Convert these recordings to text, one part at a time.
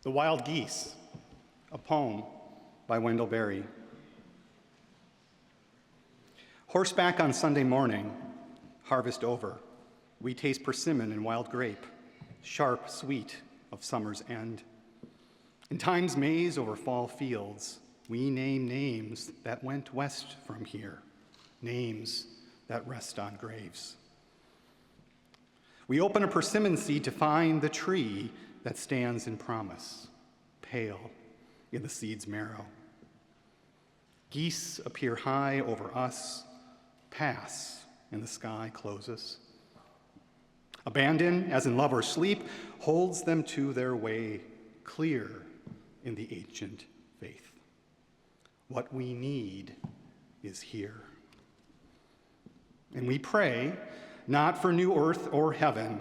The Wild Geese, a poem by Wendell Berry. Horseback on Sunday morning, harvest over, we taste persimmon and wild grape, sharp, sweet of summer's end. In time's maze over fall fields, we name names that went west from here, names that rest on graves. We open a persimmon seed to find the tree that stands in promise, pale in the seed's marrow. Geese appear high over us, pass, and the sky closes. Abandon, as in love or sleep, holds them to their way, clear in the ancient faith. What we need is here. And we pray, not for new earth or heaven,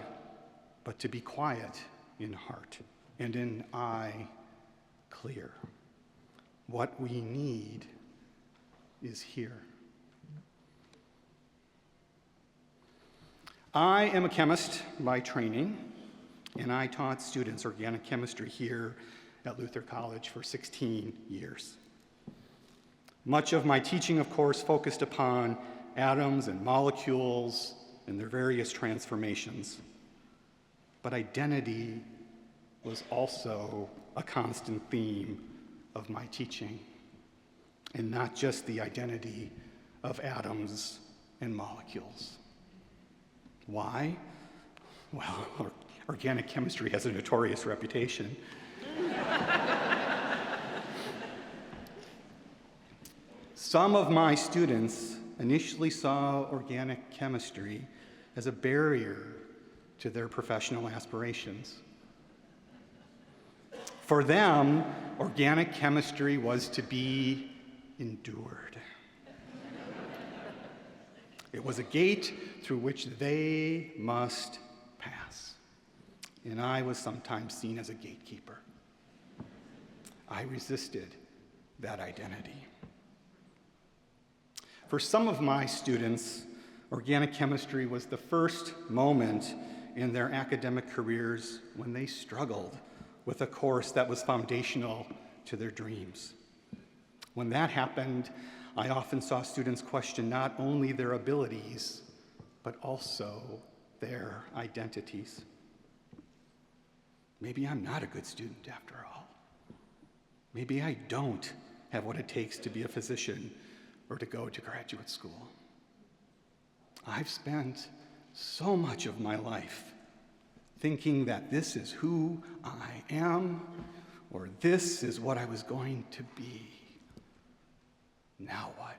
but to be quiet in heart and in eye clear. What we need is here. I am a chemist by training, and I taught students organic chemistry here at Luther College for 16 years. Much of my teaching, of course, focused upon atoms and molecules and their various transformations. But identity was also a constant theme of my teaching, and not just the identity of atoms and molecules. Why? Well, organic chemistry has a notorious reputation. Some of my students initially saw organic chemistry as a barrier to their professional aspirations. For them, organic chemistry was to be endured. It was a gate through which they must pass. And I was sometimes seen as a gatekeeper. I resisted that identity. For some of my students, organic chemistry was the first moment in their academic careers when they struggled with a course that was foundational to their dreams. When that happened, I often saw students question not only their abilities, but also their identities. Maybe I'm not a good student after all. Maybe I don't have what it takes to be a physician or to go to graduate school. I've spent so much of my life thinking that this is who I am, or this is what I was going to be. Now what?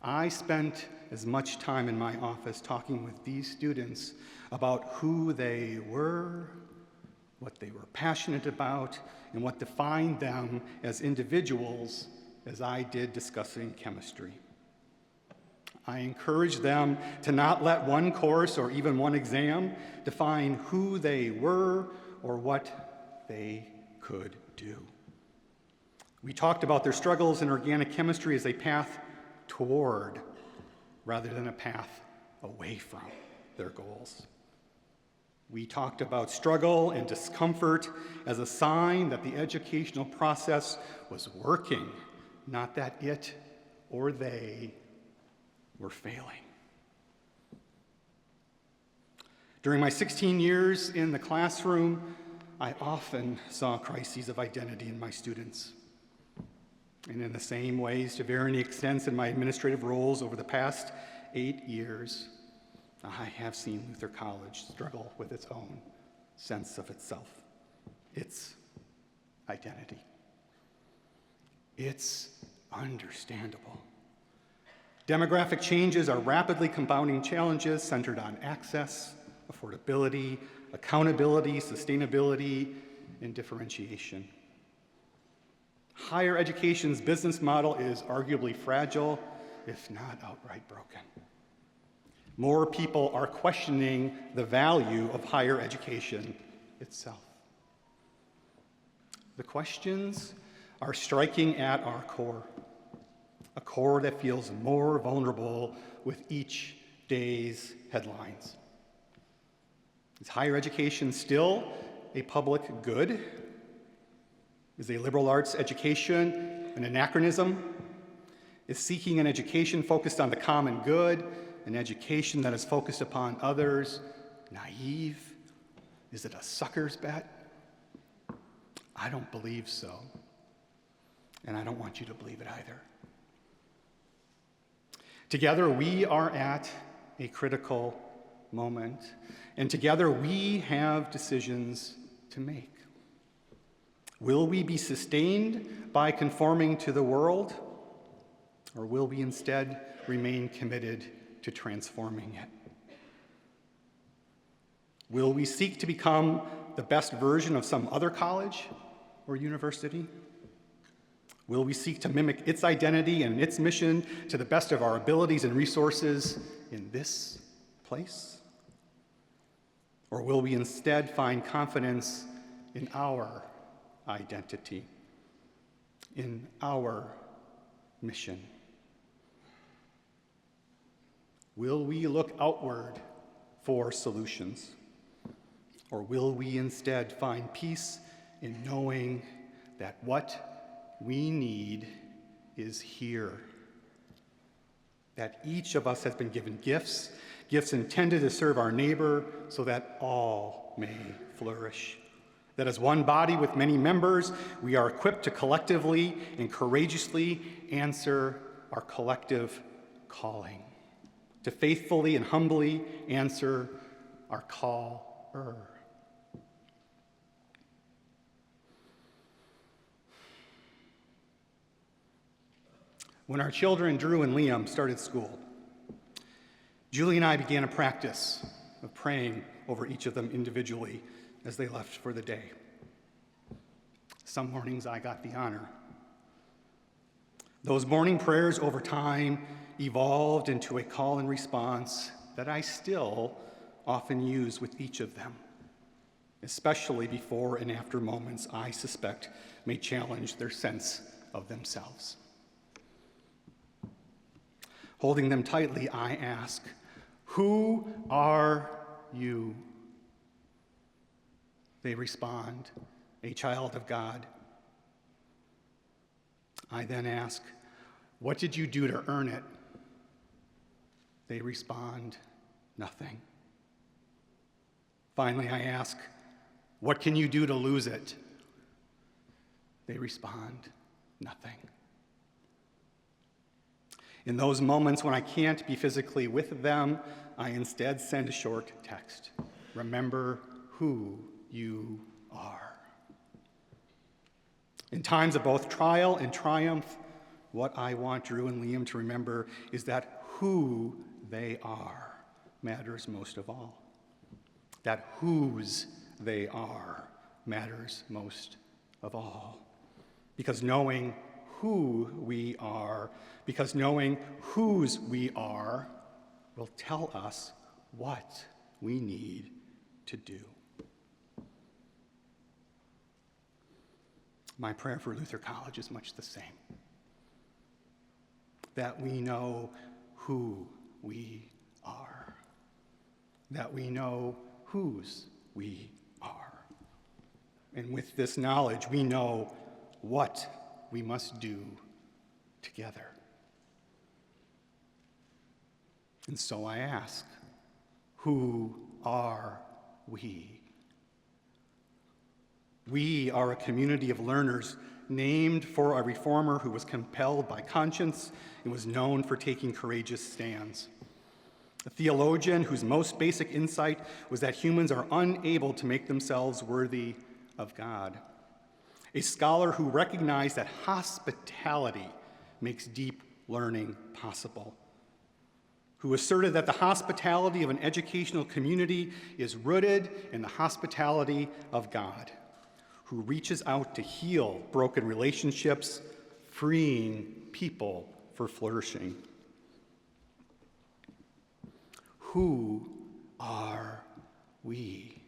I spent as much time in my office talking with these students about who they were, what they were passionate about, and what defined them as individuals as I did discussing chemistry. I encouraged them to not let one course or even one exam define who they were or what they could do. We talked about their struggles in organic chemistry as a path toward rather than a path away from their goals. We talked about struggle and discomfort as a sign that the educational process was working, not that it or they were failing. During my 16 years in the classroom, I often saw crises of identity in my students. And in the same ways, to varying extents in my administrative roles over the past 8 years, I have seen Luther College struggle with its own sense of itself, its identity. It's understandable. Demographic changes are rapidly compounding challenges centered on access, affordability, accountability, sustainability, and differentiation. Higher education's business model is arguably fragile, if not outright broken. More people are questioning the value of higher education itself. The questions are striking at our core, a core that feels more vulnerable with each day's headlines. Is higher education still a public good? Is a liberal arts education an anachronism? Is seeking an education focused on the common good, an education that is focused upon others, naive? Is it a sucker's bet? I don't believe so. And I don't want you to believe it either. Together, we are at a critical moment, and together we have decisions to make. Will we be sustained by conforming to the world, or will we instead remain committed to transforming it? Will we seek to become the best version of some other college or university? Will we seek to mimic its identity and its mission to the best of our abilities and resources in this place? Or will we instead find confidence in our identity, in our mission? Will we look outward for solutions? Or will we instead find peace in knowing that what we need is here? That each of us has been given gifts intended to serve our neighbor so that all may flourish. That as one body with many members, we are equipped to collectively and courageously answer our collective calling, to faithfully and humbly answer our call-er. When our children, Drew and Liam, started school, Julie and I began a practice of praying over each of them individually as they left for the day. Some mornings I got the honor. Those morning prayers over time evolved into a call and response that I still often use with each of them, especially before and after moments I suspect may challenge their sense of themselves. Holding them tightly, I ask, "Who are you?" They respond, "A child of God." I then ask, "What did you do to earn it?" They respond, "Nothing." Finally, I ask, "What can you do to lose it?" They respond, "Nothing." In those moments when I can't be physically with them, I instead send a short text. Remember who you are. In times of both trial and triumph, what I want Drew and Liam to remember is that who they are matters most of all. That whose they are matters most of all. Because knowing who we are, because knowing whose we are, will tell us what we need to do. My prayer for Luther College is much the same. That we know who we are. That we know whose we are. And with this knowledge, we know what we must do together. And so I ask, who are we? We are a community of learners named for a reformer who was compelled by conscience and was known for taking courageous stands. A theologian whose most basic insight was that humans are unable to make themselves worthy of God. A scholar who recognized that hospitality makes deep learning possible. Who asserted that the hospitality of an educational community is rooted in the hospitality of God. Who reaches out to heal broken relationships, freeing people for flourishing. Who are we?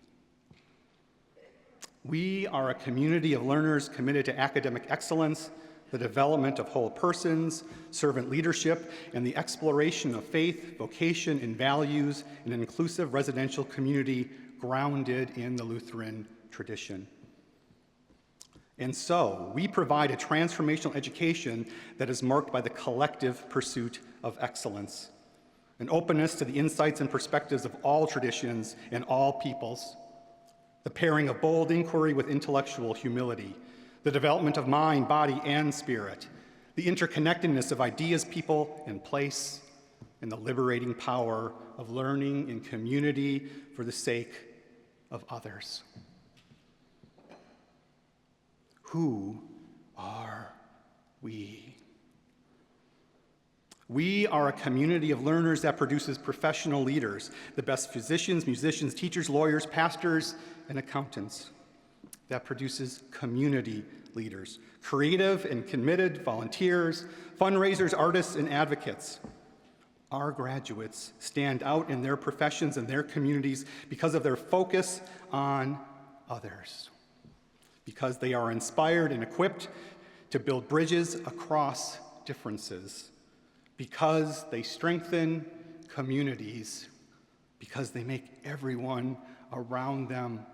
We are a community of learners committed to academic excellence, the development of whole persons, servant leadership, and the exploration of faith, vocation, and values in an inclusive residential community grounded in the Lutheran tradition. And so, we provide a transformational education that is marked by the collective pursuit of excellence, an openness to the insights and perspectives of all traditions and all peoples, the pairing of bold inquiry with intellectual humility, the development of mind, body, and spirit, the interconnectedness of ideas, people, and place, and the liberating power of learning in community for the sake of others. Who are we? We are a community of learners that produces professional leaders, the best physicians, musicians, teachers, lawyers, pastors, and accountants. That produces community leaders, creative and committed volunteers, fundraisers, artists, and advocates. Our graduates stand out in their professions and their communities because of their focus on others, because they are inspired and equipped to build bridges across differences, because they strengthen communities, because they make everyone around them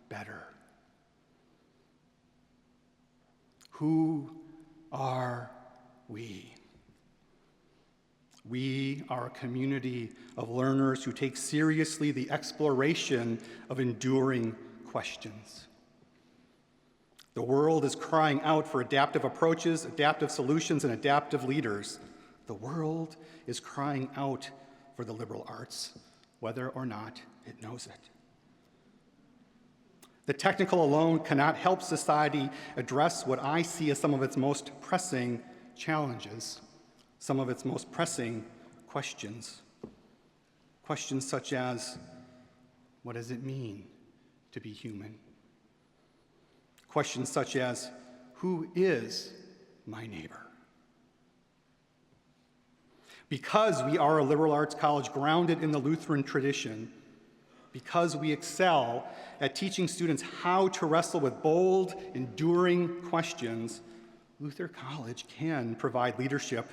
better. Who are we? We are a community of learners who take seriously the exploration of enduring questions. The world is crying out for adaptive approaches, adaptive solutions, and adaptive leaders. The world is crying out for the liberal arts, whether or not it knows it. The technical alone cannot help society address what I see as some of its most pressing challenges, some of its most pressing questions. Questions such as, what does it mean to be human? Questions such as, who is my neighbor? Because we are a liberal arts college grounded in the Lutheran tradition, because we excel at teaching students how to wrestle with bold, enduring questions, Luther College can provide leadership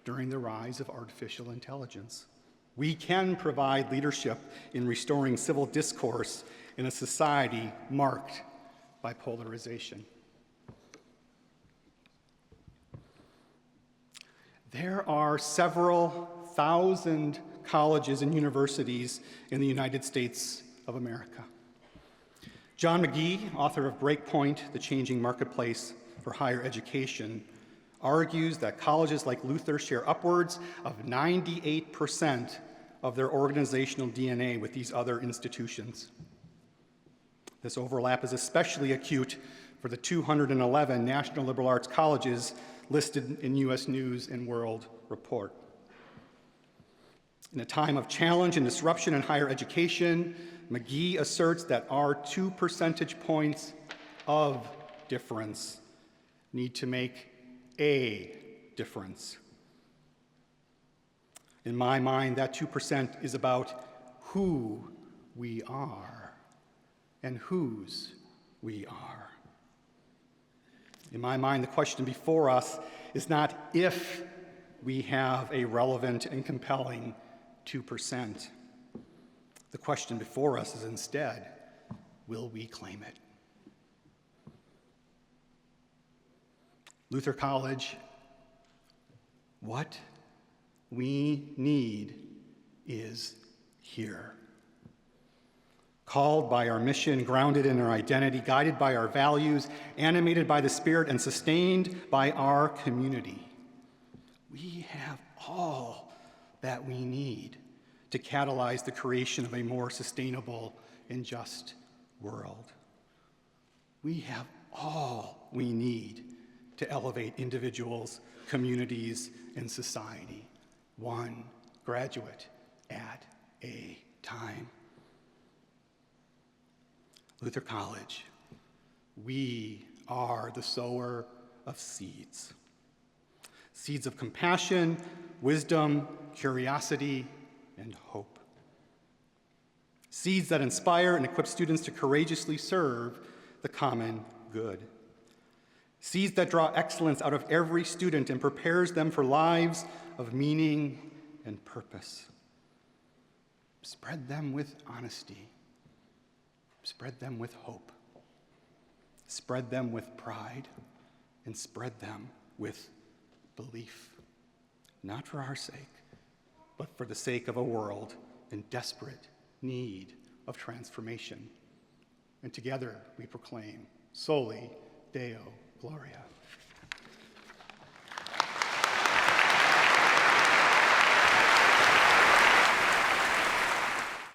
during the rise of artificial intelligence. We can provide leadership in restoring civil discourse in a society marked by polarization. There are several thousand colleges and universities in the United States of America. John McGee, author of Breakpoint, The Changing Marketplace for Higher Education, argues that colleges like Luther share upwards of 98% of their organizational DNA with these other institutions. This overlap is especially acute for the 211 National Liberal Arts Colleges listed in U.S. News and World Report. In a time of challenge and disruption in higher education, McGee asserts that our 2 percentage points of difference need to make a difference. In my mind, that 2% is about who we are and whose we are. In my mind, the question before us is not if we have a relevant and compelling 2%. The question before us is instead, will we claim it? Luther College, what we need is here. Called by our mission, grounded in our identity, guided by our values, animated by the Spirit, and sustained by our community. We have all that we need to catalyze the creation of a more sustainable and just world. We have all we need to elevate individuals, communities, and society, one graduate at a time. Luther College, we are the sower of seeds. Seeds of compassion, wisdom, curiosity, and hope. Seeds that inspire and equip students to courageously serve the common good. seeds that draw excellence out of every student and prepares them for lives of meaning and purpose. Spread them with honesty. Spread them with hope. Spread them with pride. And spread them with belief. Not for our sake, but for the sake of a world in desperate need of transformation. And together we proclaim, Soli Deo Gloria.